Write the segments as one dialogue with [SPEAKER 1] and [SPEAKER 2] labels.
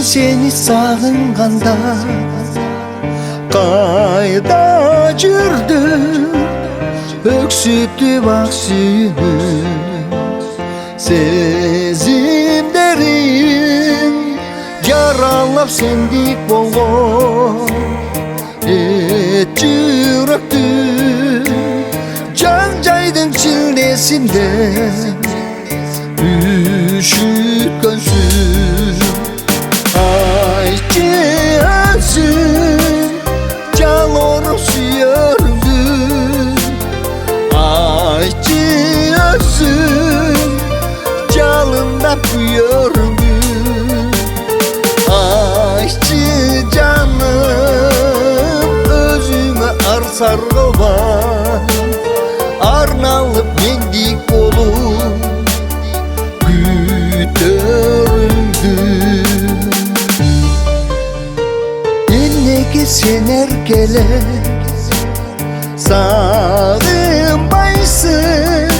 [SPEAKER 1] seni sağınganda Qayda жүрдүң Өксүтүп ак сүйүнүп Сезимдерин Яралап сендик болгон Жүрөктү Жан жайдың чилдесинде Üşütkönsün Ayçı özün Calor suyördün Ayçı özün Calında puyördün Ayçı canım Özüme arsar kovan Arnalıp mendik olup Ennege sen erkeler Sağınbaysın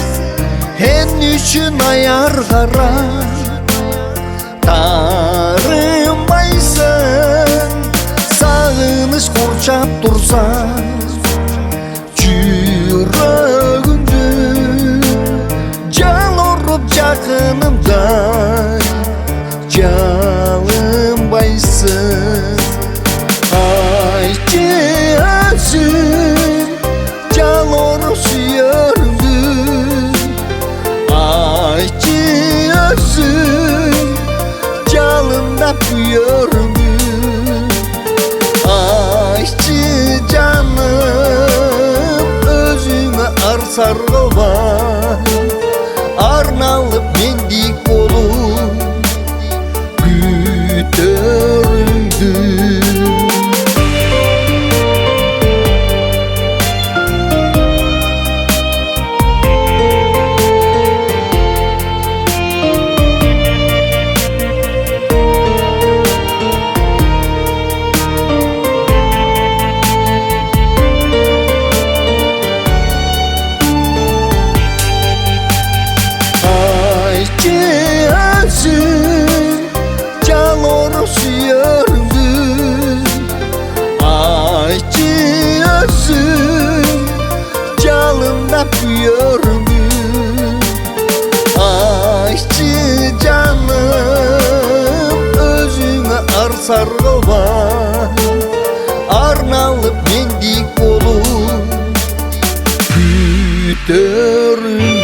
[SPEAKER 1] Hen üçün ayar kara Tarınbaysın Sağınış kurçap dursa Yüreğimde Can orup yakınımda Çalınbaysın Ayçı özün Calor suyördün Ayçı özün Calında puyördün Ayçı canım Özüme arsar kovan Arnalıp mendik olup Gütürdüm Calor suyördün Ayçı özün Calında puyördün Ayçı canım Özüme arsar kovan Arnalıp mendik olup Gütürdün